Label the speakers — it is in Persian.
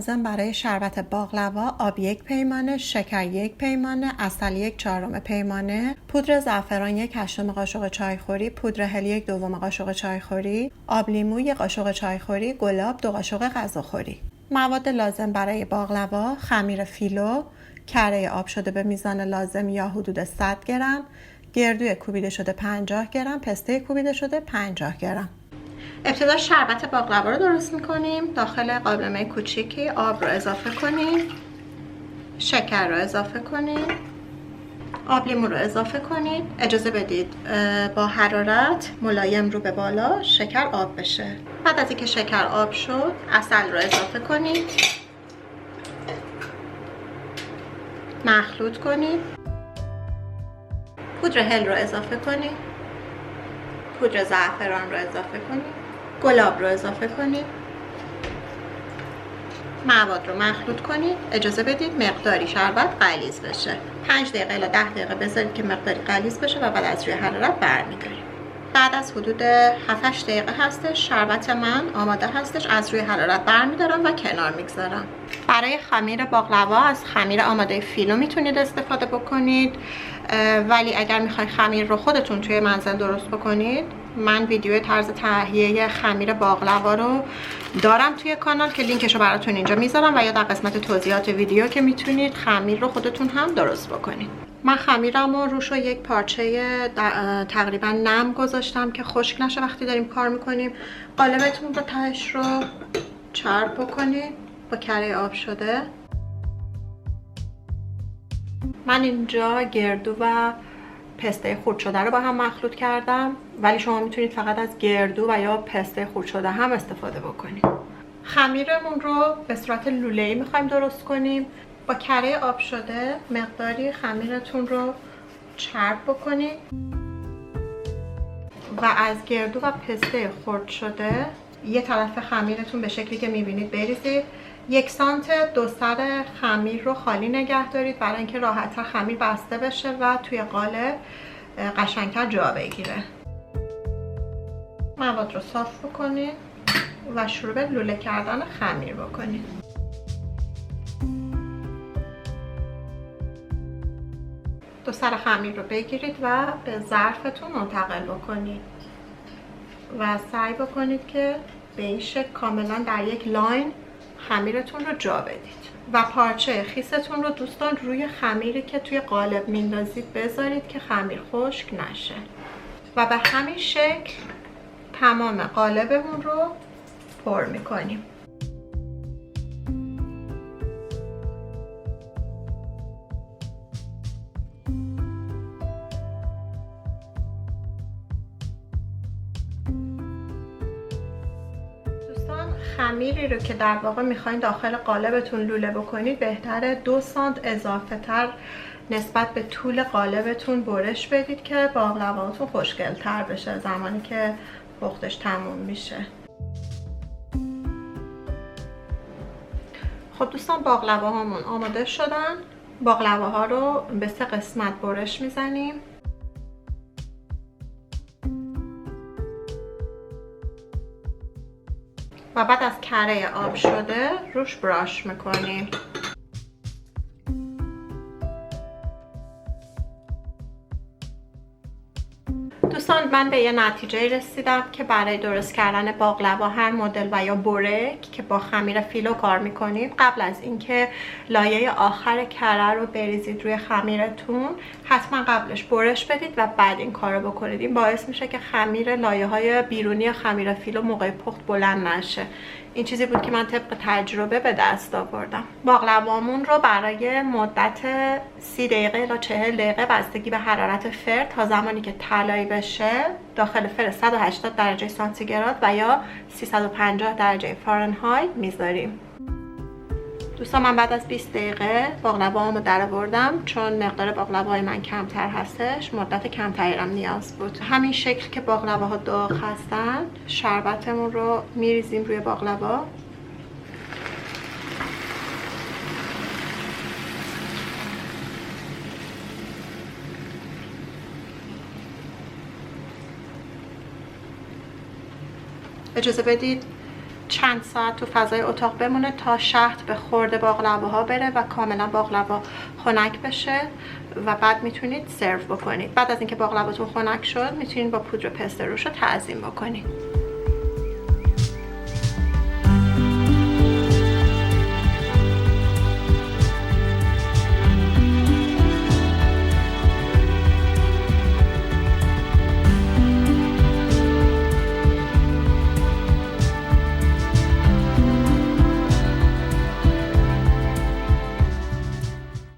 Speaker 1: لازم برای شربت باقلوا: آب 1 پیمانه، شکر 1 پیمانه، عسل 1/4 پیمانه، پودر زعفران 1/8 قاشق چایخوری، پودر هل 1/2 قاشق چایخوری، آب لیمو 1 قاشق چایخوری، گلاب 2 قاشق غذاخوری. مواد لازم برای باقلوا: خمیر فیلو، کره آب شده به میزان لازم یا حدود 100 گرم، گردوی کوبیده شده 50 گرم، پسته کوبیده شده 50 گرم. ابتدا شربت باقلوا رو درست میکنیم. داخل قابلمه کوچیکی آب رو اضافه کنیم، شکر رو اضافه کنیم، آب لیمو رو اضافه کنید. اجازه بدید با حرارت ملایم رو به بالا شکر آب بشه. بعد از اینکه شکر آب شد، عسل رو اضافه کنید، مخلوط کنید. پودر هل رو اضافه کنید، پودر زعفران رو اضافه کنید، گلاب رو اضافه کنید. مواد رو مخلوط کنید. اجازه بدید مقداری شربت غلیظ بشه. 5 دقیقه الی 10 دقیقه بذارید که مقداری غلیظ بشه و بعد از روی حرارت برمی‌داریم. بعد از حدود 7-8 دقیقه هستش شربت من آماده هستش. از روی حرارت برمی‌دارم و کنار میگذارم. برای خمیر باقلوا از خمیر آماده فیلو میتونید استفاده بکنید، ولی اگر میخواید خمیر رو خودتون توی منزل درست بکنید، من ویدیو طرز تهیه خمیر باقلوا رو دارم توی کانال که لینکش رو براتون اینجا میذارم و یا در قسمت توضیحات ویدیو که میتونید خمیر رو خودتون هم درست بکنید. من خمیرم رو روش یک پارچه تقریبا نم گذاشتم که خشک نشه وقتی داریم کار میکنیم. قالبتون رو تهش رو چرب بکنید با کره آب شده. من اینجا گردو و پسته خرد شده رو با هم مخلوط کردم، ولی شما میتونید فقط از گردو و یا پسته خرد شده هم استفاده بکنید. خمیرمون رو به صورت لوله‌ای میخوایم درست کنیم. با کره آب شده مقداری خمیرتون رو چرب بکنید و از گردو و پسته خرد شده یه طرف خمیرتون به شکلی که میبینید بریزید. 1 سانت دو سر خمیر رو خالی نگه دارید برای اینکه راحت‌تر خمیر بسته بشه و توی قالب قشنگتر جا بگیره. مواد رو صاف بکنید و شروع به لوله کردن خمیر بکنید. دو سر خمیر رو بگیرید و به ظرفتون منتقل بکنید و سعی بکنید که به این شکل کاملا در یک لاین خمیرتون رو جا بدید و پارچه خیستون رو دوستان روی خمیری که توی قالب میندازید بذارید که خمیر خشک نشه و به همین شکل تمام قالبمون رو پر میکنیم. خمیری رو که در واقع میخواین داخل قالبتون لوله بکنید بهتره 2 سانت اضافه تر نسبت به طول قالبتون برش بدید که باقلواتون خوشگل تر بشه زمانی که پختش تموم میشه. خب دوستان باقلواهامون آماده شدن. باقلواها رو به 3 قسمت برش میزنیم. و بعد از کره آب شده روش براش میکنیم. دوستان من به یه نتیجه رسیدم که برای درست کردن باقلوا هر مدل و یا برک که با خمیر فیلو کار میکنید، قبل از اینکه لایه آخر کره رو بریزید روی خمیرتون حتما قبلش برش بدید و بعد این کار رو بکنید. این باعث میشه که خمیر لایه های بیرونی خمیر فیلو موقع پخت بلند نشه. این چیزی بود که من طبق تجربه به دست آوردم. باقلوامون رو برای مدت 30 دقیقه تا 40 دقیقه بستگی به حرارت فرن تا زمانی که طلایی بشه داخل فرن 180 درجه سانتیگراد و یا 350 درجه فارنهایت میذاریم. دوستان من بعد از 20 دقیقه باقلوامو درآوردم چون مقدار باقلوای من کمتر هستش، مدت کمتری هم نیاز بود. همین شکل که باقلواها داغ هستن شربتمون رو میریزیم روی باقلوا. اجازه بدید چند ساعت تو فضای اتاق بمونه تا شهد به خورد باقلواها بره و کاملا باقلوا خنک بشه و بعد میتونید سرو بکنید. بعد از اینکه باقلواتون خنک شد میتونید با پودر پسته روش رو تزیین بکنید.